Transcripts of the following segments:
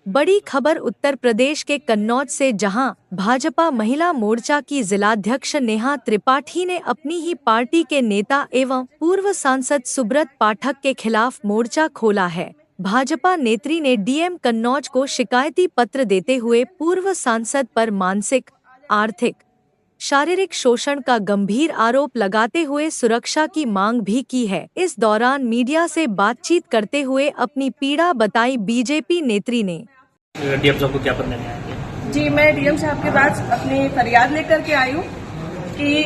बड़ी खबर उत्तर प्रदेश के कन्नौज से, जहां भाजपा महिला मोर्चा की जिलाध्यक्ष नेहा त्रिपाठी ने अपनी ही पार्टी के नेता एवं पूर्व सांसद सुब्रत पाठक के खिलाफ मोर्चा खोला है। भाजपा नेत्री ने डीएम कन्नौज को शिकायती पत्र देते हुए पूर्व सांसद पर मानसिक, आर्थिक, शारीरिक शोषण का गंभीर आरोप लगाते हुए सुरक्षा की मांग भी की है। इस दौरान मीडिया से बातचीत करते हुए अपनी पीड़ा बताई बीजेपी नेत्री ने। डीएम साहब को क्या पत्र देने आए? जी, मैं डीएम साहब के पास अपनी फरियाद लेकर के आई हूँ कि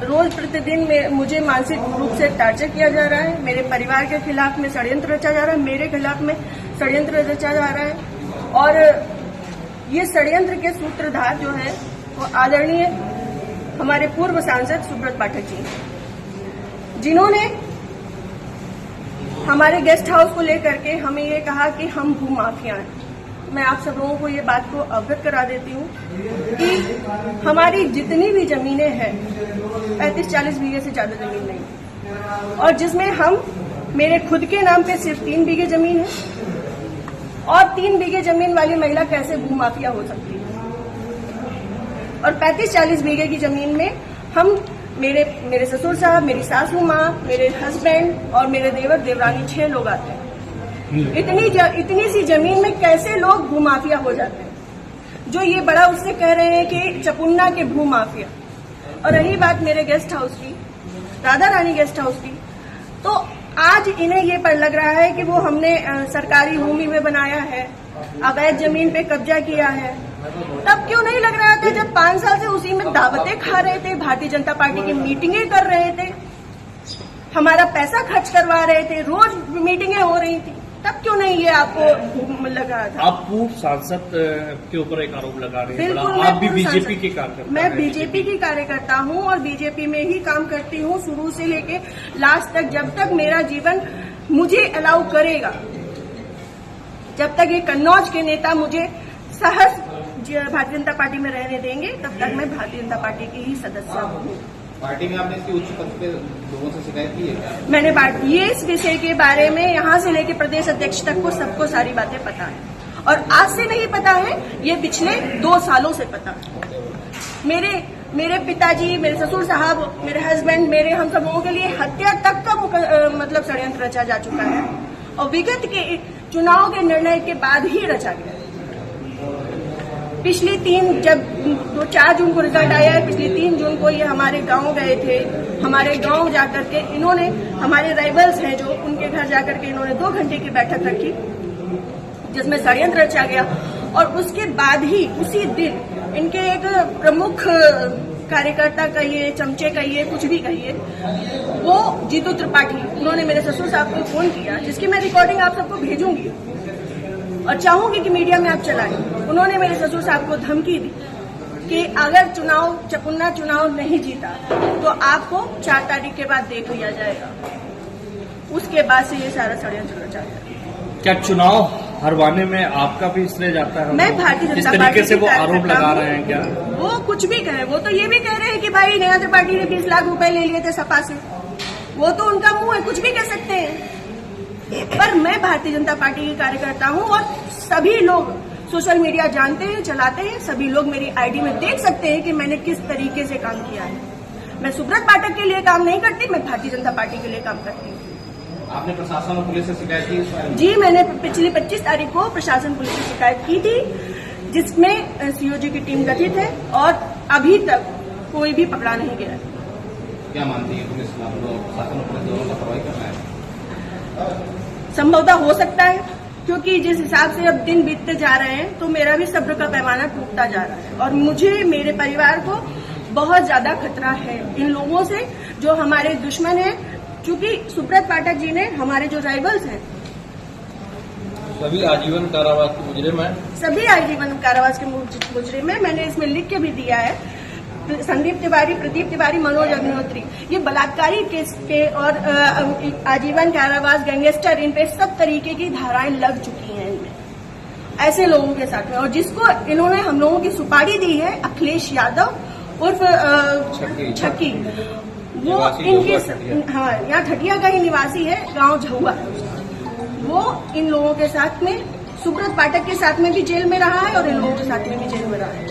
रोज प्रतिदिन में मुझे मानसिक रूप से टार्चर किया जा रहा है। मेरे परिवार के खिलाफ में षड्यंत्र रचा जा रहा है, मेरे खिलाफ में षड्यंत्र रचा जा रहा है। और ये षड्यंत्र के सूत्रधार जो है वो आदरणीय हमारे पूर्व सांसद सुब्रत पाठक जी, जिन्होंने हमारे गेस्ट हाउस को लेकर के हमें ये कहा कि हम भू माफिया हैं। मैं आप सब लोगों को ये बात को अवगत करा देती हूँ कि हमारी जितनी भी जमीनें हैं 35-40 बीघे से ज्यादा जमीन नहीं, और जिसमें हम मेरे खुद के नाम पे सिर्फ 3 बीघे जमीन है। और 3 बीघे जमीन वाली महिला कैसे भू माफिया हो सकती है? और 35-40 बीघे की जमीन में हम मेरे ससुर साहब, मेरी सासू माँ, मेरे हस्बैंड और मेरे देवर देवरानी 6 लोग आते हैं। इतनी सी जमीन में कैसे लोग भू माफिया हो जाते हैं? जो ये बड़ा उससे कह रहे हैं कि चपुन्ना के भू माफिया। और रही बात मेरे गेस्ट हाउस की, राधा रानी गेस्ट हाउस की, तो आज इन्हें ये पर लग रहा है कि वो हमने सरकारी भूमि में बनाया है, अवैध जमीन पे कब्जा किया है। तब क्यों नहीं लग रहा था जब 5 साल से उसी में दावतें खा रहे थे, भारतीय जनता पार्टी की मीटिंगें कर रहे थे, हमारा पैसा खर्च करवा रहे थे, रोज मीटिंगें हो रही थी, तब क्यों नहीं ये आपको लग रहा था? आप पूर्व सांसद के ऊपर एक आरोप लगा रहे हैं। बिल्कुल, आप भी बीजेपी के कार्यकर्ता? मैं बीजेपी की कार्यकर्ता हूँ और बीजेपी में ही काम करती हूँ शुरू से लेके लास्ट तक। जब तक मेरा जीवन मुझे अलाउ करेगा, जब तक ये कन्नौज के नेता मुझे सहज भारतीय जनता पार्टी में रहने देंगे, तब तक मैं भारतीय जनता पार्टी की ही सदस्य हूँ। पार्टी में आपने इसकी उच्च पद पे लोगों से शिकायत की है? मैंने ये इस विषय के बारे में यहाँ से लेके प्रदेश अध्यक्ष तक को सबको सारी बातें पता है, और आज से नहीं पता है, ये पिछले 2 सालों से पता है। मेरे पिताजी, मेरे ससुर साहब, मेरे हस्बैंड, हम सब लोगों के लिए हत्या तक का मतलब षड्यंत्र रचा जा चुका है, और विगत के चुनाव के निर्णय के बाद ही रचा गया। पिछली 4 जून को रिजल्ट आया है, पिछली 3 जून को ये हमारे गांव गए थे। हमारे गांव जाकर के इन्होंने, हमारे राइवल्स हैं जो, उनके घर जाकर के इन्होंने 2 घंटे की बैठक रखी जिसमें षड्यंत्र रचा गया। और उसके बाद ही उसी दिन इनके एक प्रमुख कार्यकर्ता कहिए, चमचे कहिए, कुछ भी कहिए, वो जीतू त्रिपाठी, उन्होंने मेरे ससुर साहब को फोन किया, जिसकी मैं रिकॉर्डिंग आप सबको भेजूंगी और चाहूंगी कि मीडिया में आप चलाएं। उन्होंने मेरे ससुर साहब को धमकी दी कि अगर चपुन्ना चुनाव नहीं जीता तो आपको 4 तारीख के बाद देख लिया जाएगा। उसके बाद से ये सारा षड्यंत्र रचा गया। क्या चुनाव हरवाने में आपका भी श्रेय जाता है? मैं भारतीय जनता पार्टी तरीके से वो आरोप लगा रहे हैं क्या? वो कुछ भी कहे, वो तो ये भी कह रहे हैं कि भाई नेहा त्रिपाठी ने 20 लाख रुपए ले लिए थे सपा से। वो तो उनका मुंह है, कुछ भी कह सकते हैं। पर मैं भारतीय जनता पार्टी की कार्यकर्ता हूँ और सभी लोग सोशल मीडिया जानते हैं, चलाते हैं। सभी लोग मेरी आईडी में देख सकते हैं कि मैंने किस तरीके से काम किया है। मैं सुब्रत पाठक के लिए काम नहीं करती, मैं भारतीय जनता पार्टी के लिए काम करती हूँ। आपने प्रशासन और पुलिस से शिकायत की? जी, मैंने पिछली 25 तारीख को प्रशासन पुलिस से शिकायत की थी, जिसमें सीओजी की टीम गठित है और अभी तक कोई भी पकड़ा नहीं गया। क्या मानती है पुलिस, प्रशासन और पुलिस दोनों का कार्रवाई करना है? संभवतः हो सकता है, क्योंकि जिस हिसाब से अब दिन बीतते जा रहे हैं तो मेरा भी सब्र का पैमाना टूटता जा रहा है, और मुझे, मेरे परिवार को बहुत ज्यादा खतरा है इन लोगों से जो हमारे दुश्मन हैं। क्योंकि सुब्रत पाठक जी ने, हमारे जो राइवल्स हैं, सभी आजीवन कारावास के मुजरिम हैं। सभी आजीवन कारावास के मुजरिम हैं। मैंने इसमें लिख के भी दिया है। संदीप तिवारी, प्रदीप तिवारी, मनोज अग्निहोत्री, ये बलात्कारी केस के और आजीवन कारावास, गैंगस्टर, इन पे सब तरीके की धाराएं लग चुकी हैं इनमें, ऐसे लोगों के साथ में। और जिसको इन्होंने हम लोगों की सुपारी दी है, अखिलेश यादव उर्फ छक्की, वो इनके, हाँ, यहाँ ठटिया का ही निवासी है, गांव झहुआ। वो इन लोगों के साथ में सुब्रत पाठक के साथ में भी जेल में रहा है और इन लोगों के साथ में भी जेल में रहा है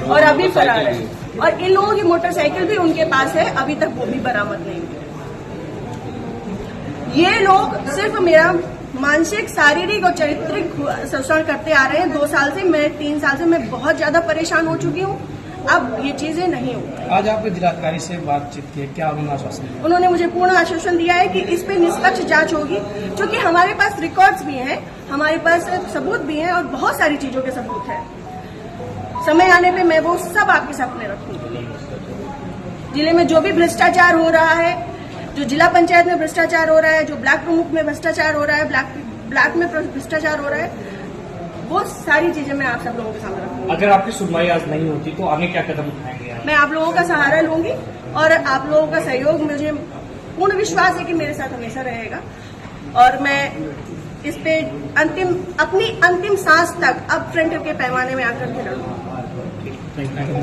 और अभी फरार है। और इन लोगों की मोटरसाइकिल भी उनके पास है, अभी तक वो भी बरामद नहीं हुई। ये लोग सिर्फ मेरा मानसिक, शारीरिक और चारित्रिक शोषण करते आ रहे हैं 2 साल से। मैं 3 साल से मैं बहुत ज्यादा परेशान हो चुकी हूँ। अब ये चीजें नहीं होंगी। आज आपके जिलाधिकारी से बातचीत की, क्या उन्होंने आश्वासन दिया? उन्होंने मुझे पूर्ण आश्वासन दिया है कि इस पे निष्पक्ष जांच होगी, क्योंकि हमारे पास रिकॉर्ड्स भी हैं, हमारे पास सबूत भी हैं और बहुत सारी चीजों के सबूत हैं। समय आने पे मैं वो सब आपके सामने रखूंगी। जिले में जो भी भ्रष्टाचार हो रहा है, जो जिला पंचायत में भ्रष्टाचार हो रहा है, जो ब्लॉक प्रमुख में भ्रष्टाचार हो रहा है, ब्लॉक में भ्रष्टाचार हो रहा है, वो सारी चीजें मैं आप सब लोगों के सामने रखूंगी। अगर आपकी सुनवाई आज नहीं होती तो आगे क्या कदम उठाएंगे आप? मैं आप लोगों का सहारा लूंगी और आप लोगों का सहयोग, मुझे पूर्ण विश्वास है कि मेरे साथ हमेशा रहेगा। और मैं इस पे अपनी अंतिम सांस तक अब फ्रंट के पैमाने में आकर के लड़ूंगी। Thank you.